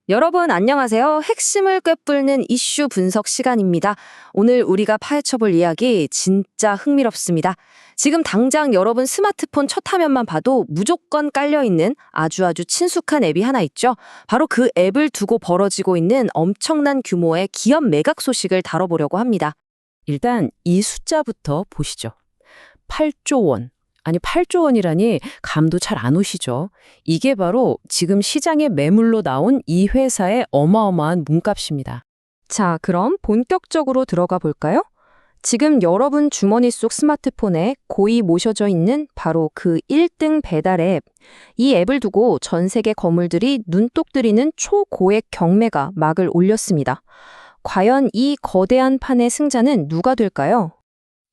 여러분 안녕하세요. 핵심을 꿰뚫는 이슈 분석 시간입니다. 오늘 우리가 파헤쳐볼 이야기 진짜 흥미롭습니다. 지금 당장 여러분 스마트폰 첫 화면만 봐도 무조건 깔려있는 아주 친숙한 앱이 하나 있죠. 바로 그 앱을 두고 벌어지고 있는 엄청난 규모의 기업 매각 소식을 다뤄보려고 합니다. 일단 이 숫자부터 보시죠. 8조 원. 아니 8조 원이라니 감도 잘 안 오시죠? 이게 바로 지금 시장에 매물로 나온 이 회사의 어마어마한 몸값입니다. 자, 그럼 본격적으로 들어가 볼까요? 지금 여러분 주머니 속 스마트폰에 고이 모셔져 있는 바로 그 1등 배달 앱. 이 앱을 두고 전 세계 거물들이 눈독 들이는 초고액 경매가 막을 올렸습니다. 과연 이 거대한 판의 승자는 누가 될까요?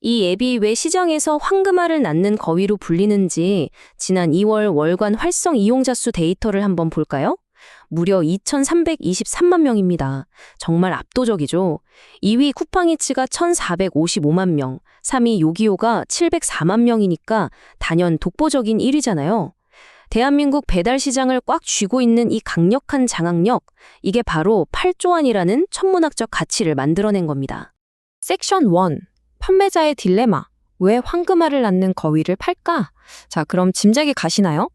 이 앱이 왜 시장에서 황금알을 낳는 거위로 불리는지 지난 2월 월간 활성 이용자 수 데이터를 한번 볼까요? 무려 2,323만 명입니다. 정말 압도적이죠. 2위 쿠팡이츠가 1,455만 명, 3위 요기요가 704만 명이니까 단연 독보적인 1위잖아요. 대한민국 배달 시장을 꽉 쥐고 있는 이 강력한 장악력, 이게 바로 8조 원이라는 천문학적 가치를 만들어낸 겁니다. 섹션 1. 판매자의 딜레마. 왜 황금알을 낳는 거위를 팔까? 자, 그럼 짐작이 가시나요?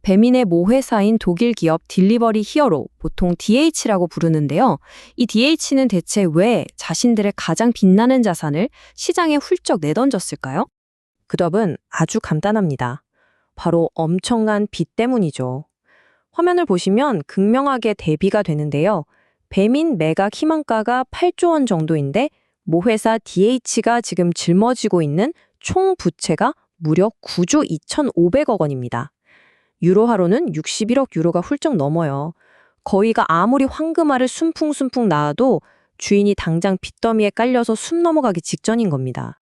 배민의 모 회사인 독일 기업 딜리버리 히어로, 보통 DH라고 부르는데요. 이 DH는 대체 왜 자신들의 가장 빛나는 자산을 시장에 훌쩍 내던졌을까요? 그 답은 아주 간단합니다. 바로 엄청난 빚 때문이죠. 화면을 보시면 극명하게 대비가 되는데요. 배민 매각 희망가가 8조 원 정도인데 모 회사 DH가 지금 짊어지고 있는 총 부채가 무려 9조 2,500억 원입니다. 유로화로는 61억 유로가 훌쩍 넘어요. 거위가 아무리 황금알을 순풍순풍 낳아도 주인이 당장 빚더미에 깔려서 숨 넘어가기 직전인 겁니다.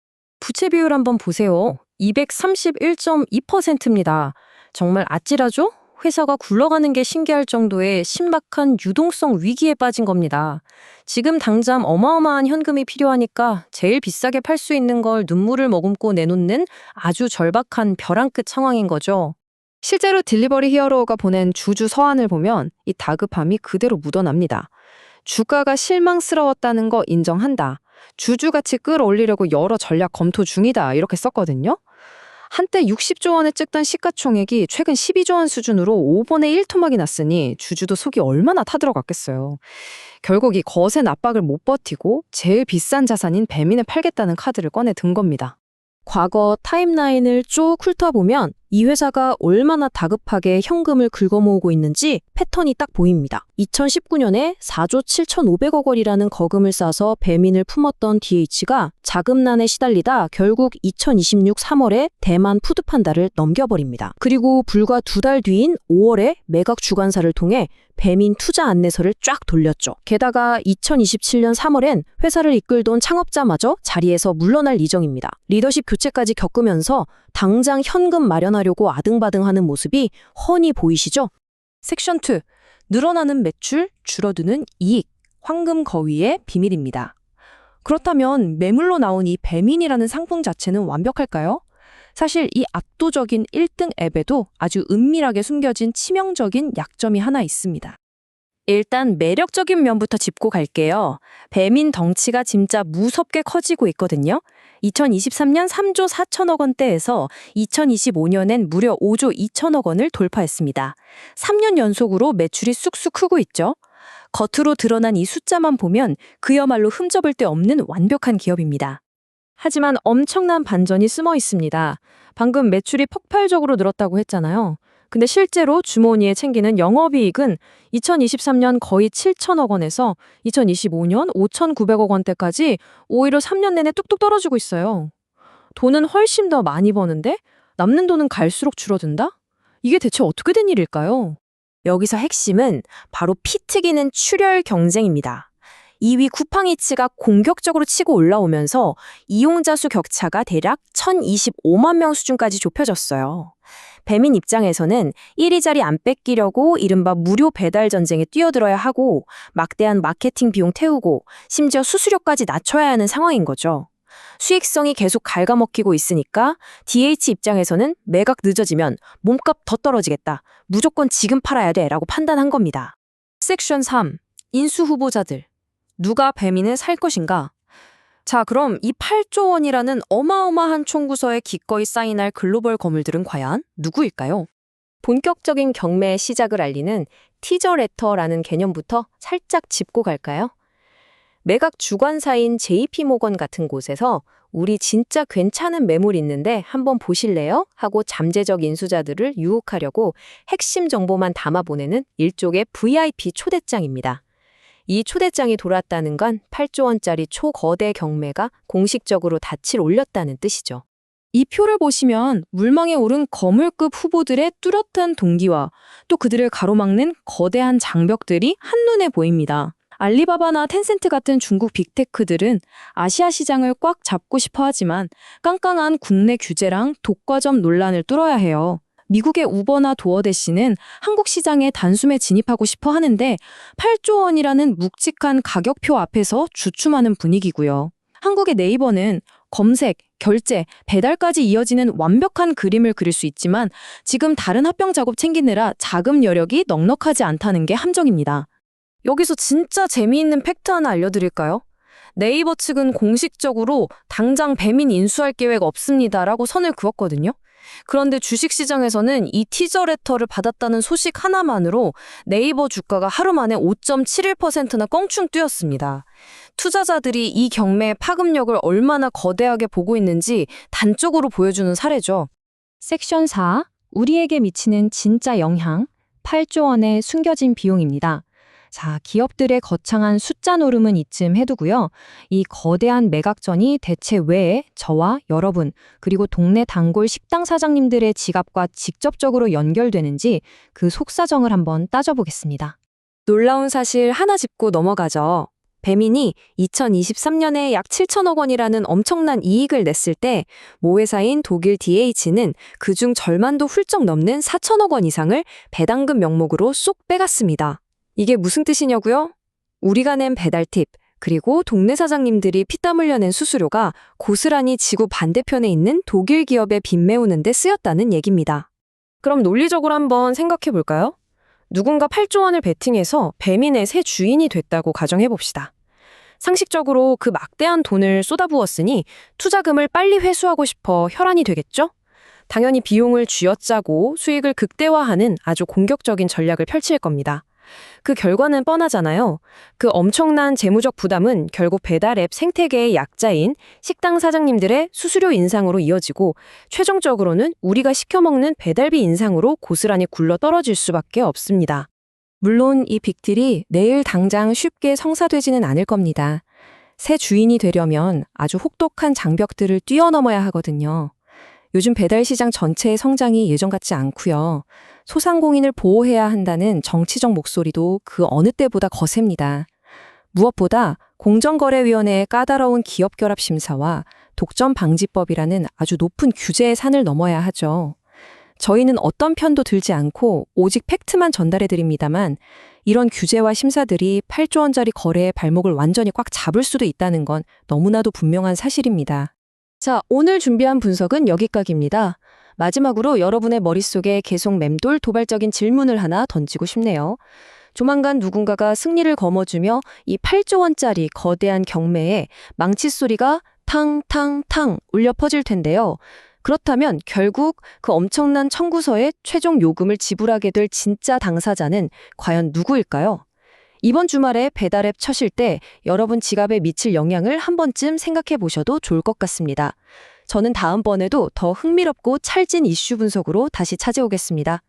부채 비율 한번 보세요. 231.2%입니다. 정말 아찔하죠? 회사가 굴러가는 게 신기할 정도의 신박한 유동성 위기에 빠진 겁니다. 지금 당장 어마어마한 현금이 필요하니까 제일 비싸게 팔 수 있는 걸 눈물을 머금고 내놓는 아주 절박한 벼랑 끝 상황인 거죠. 실제로 딜리버리 히어로가 보낸 주주 서한을 보면 이 다급함이 그대로 묻어납니다. 주가가 실망스러웠다는 거 인정한다. 주주 가치 끌어올리려고 여러 전략 검토 중이다. 이렇게 썼거든요. 한때 60조 원에 찍던 시가총액이 최근 12조 원 수준으로 5분의 1 토막이 났으니 주주도 속이 얼마나 타들어갔겠어요. 결국 이 거센 압박을 못 버티고 제일 비싼 자산인 배민을 팔겠다는 카드를 꺼내 든 겁니다. 과거 타임라인을 쭉 훑어보면 이 회사가 얼마나 다급하게 현금을 긁어모으고 있는지 패턴이 딱 보입니다. 2019년에 4조 7,500억 원이라는 거금을 싸서 배민을 품었던 DH가 자금난에 시달리다 결국 2026 3월에 대만 푸드판다를 넘겨버립니다. 그리고 불과 2달 뒤인 5월에 매각 주관사를 통해 배민 투자 안내서를 쫙 돌렸죠. 게다가 2027년 3월엔 회사를 이끌던 창업자마저 자리에서 물러날 예정입니다. 리더십 교체까지 겪으면서 당장 현금 마련하려고 아등바등하는 모습이 훤히 보이시죠? 섹션 2. 늘어나는 매출, 줄어드는 이익. 황금 거위의 비밀입니다. 그렇다면 매물로 나온 이 배민이라는 상품 자체는 완벽할까요? 사실 이 압도적인 1등 앱에도 아주 은밀하게 숨겨진 치명적인 약점이 하나 있습니다. 일단 매력적인 면부터 짚고 갈게요. 배민 덩치가 진짜 무섭게 커지고 있거든요. 2023년 3조 4천억 원대에서 2025년엔 무려 5조 2천억 원을 돌파했습니다. 3년 연속으로 매출이 쑥쑥 크고 있죠. 겉으로 드러난 이 숫자만 보면 그야말로 흠잡을 데 없는 완벽한 기업입니다. 하지만 엄청난 반전이 숨어 있습니다. 방금 매출이 폭발적으로 늘었다고 했잖아요. 근데 실제로 주머니에 챙기는 영업이익은 2023년 거의 7천억 원에서 2025년 5,900억 원대까지 오히려 3년 내내 뚝뚝 떨어지고 있어요. 돈은 훨씬 더 많이 버는데 남는 돈은 갈수록 줄어든다? 이게 대체 어떻게 된 일일까요? 여기서 핵심은 바로 피 튀기는 출혈 경쟁입니다. 2위 쿠팡이츠가 공격적으로 치고 올라오면서 이용자 수 격차가 대략 1,025만 명 수준까지 좁혀졌어요. 배민 입장에서는 1위 자리 안 뺏기려고 이른바 무료 배달 전쟁에 뛰어들어야 하고 막대한 마케팅 비용 태우고 심지어 수수료까지 낮춰야 하는 상황인 거죠. 수익성이 계속 갉아먹히고 있으니까 DH 입장에서는 매각 늦어지면 몸값 더 떨어지겠다. 무조건 지금 팔아야 돼 라고 판단한 겁니다. 섹션 3. 인수 후보자들. 누가 배민을 살 것인가? 자, 그럼 이 8조 원이라는 어마어마한 총구서에 기꺼이 사인할 글로벌 거물들은 과연 누구일까요? 본격적인 경매의 시작을 알리는 티저 레터라는 개념부터 살짝 짚고 갈까요? 매각 주관사인 JP모건 같은 곳에서 우리 진짜 괜찮은 매물 있는데 한번 보실래요? 하고 잠재적 인수자들을 유혹하려고 핵심 정보만 담아 보내는 일종의 VIP 초대장입니다. 이 초대장이 돌았다는 건 8조 원짜리 초거대 경매가 공식적으로 닻을 올렸다는 뜻이죠. 이 표를 보시면 물망에 오른 거물급 후보들의 뚜렷한 동기와 또 그들을 가로막는 거대한 장벽들이 한눈에 보입니다. 알리바바나 텐센트 같은 중국 빅테크들은 아시아 시장을 꽉 잡고 싶어 하지만 깡깡한 국내 규제랑 독과점 논란을 뚫어야 해요. 미국의 우버나 도어대시는 한국 시장에 단숨에 진입하고 싶어 하는데 8조 원이라는 묵직한 가격표 앞에서 주춤하는 분위기고요. 한국의 네이버는 검색, 결제, 배달까지 이어지는 완벽한 그림을 그릴 수 있지만 지금 다른 합병 작업 챙기느라 자금 여력이 넉넉하지 않다는 게 함정입니다. 여기서 진짜 재미있는 팩트 하나 알려드릴까요? 네이버 측은 공식적으로 당장 배민 인수할 계획 없습니다라고 선을 그었거든요. 그런데 주식시장에서는 이 티저 레터를 받았다는 소식 하나만으로 네이버 주가가 하루 만에 5.71%나 껑충 뛰었습니다. 투자자들이 이 경매의 파급력을 얼마나 거대하게 보고 있는지 단적으로 보여주는 사례죠. 섹션 4. 우리에게 미치는 진짜 영향. 8조 원의 숨겨진 비용입니다. 자, 기업들의 거창한 숫자 노름은 이쯤 해두고요. 이 거대한 매각전이 대체 왜 저와 여러분, 그리고 동네 단골 식당 사장님들의 지갑과 직접적으로 연결되는지 그 속사정을 한번 따져보겠습니다. 놀라운 사실 하나 짚고 넘어가죠. 배민이 2023년에 약 7천억 원이라는 엄청난 이익을 냈을 때 모 회사인 독일 DH는 그중 절반도 훌쩍 넘는 4천억 원 이상을 배당금 명목으로 쏙 빼갔습니다. 이게 무슨 뜻이냐고요? 우리가 낸 배달 팁, 그리고 동네 사장님들이 피땀 흘려낸 수수료가 고스란히 지구 반대편에 있는 독일 기업에 빚 메우는 데 쓰였다는 얘기입니다. 그럼 논리적으로 한번 생각해 볼까요? 누군가 8조 원을 베팅해서 배민의 새 주인이 됐다고 가정해 봅시다. 상식적으로 그 막대한 돈을 쏟아부었으니 투자금을 빨리 회수하고 싶어 혈안이 되겠죠? 당연히 비용을 쥐어짜고 수익을 극대화하는 아주 공격적인 전략을 펼칠 겁니다. 그 결과는 뻔하잖아요. 그 엄청난 재무적 부담은 결국 배달 앱 생태계의 약자인 식당 사장님들의 수수료 인상으로 이어지고 최종적으로는 우리가 시켜먹는 배달비 인상으로 고스란히 굴러 떨어질 수밖에 없습니다. 물론 이 빅딜이 내일 당장 쉽게 성사되지는 않을 겁니다. 새 주인이 되려면 아주 혹독한 장벽들을 뛰어넘어야 하거든요. 요즘 배달 시장 전체의 성장이 예전 같지 않고요. 소상공인을 보호해야 한다는 정치적 목소리도 그 어느 때보다 거셉니다. 무엇보다 공정거래위원회의 까다로운 기업결합 심사와 독점방지법이라는 아주 높은 규제의 산을 넘어야 하죠. 저희는 어떤 편도 들지 않고 오직 팩트만 전달해드립니다만 이런 규제와 심사들이 8조 원짜리 거래의 발목을 완전히 꽉 잡을 수도 있다는 건 너무나도 분명한 사실입니다. 자, 오늘 준비한 분석은 여기까지입니다. 마지막으로 여러분의 머릿속에 계속 맴돌 도발적인 질문을 하나 던지고 싶네요. 조만간 누군가가 승리를 거머쥐며 이 8조 원짜리 거대한 경매에 망치 소리가 탕탕탕 울려 퍼질 텐데요. 그렇다면 결국 그 엄청난 청구서의 최종 요금을 지불하게 될 진짜 당사자는 과연 누구일까요? 이번 주말에 배달앱 쳐실 때 여러분 지갑에 미칠 영향을 한 번쯤 생각해 보셔도 좋을 것 같습니다. 저는 다음번에도 더 흥미롭고 찰진 이슈 분석으로 다시 찾아오겠습니다.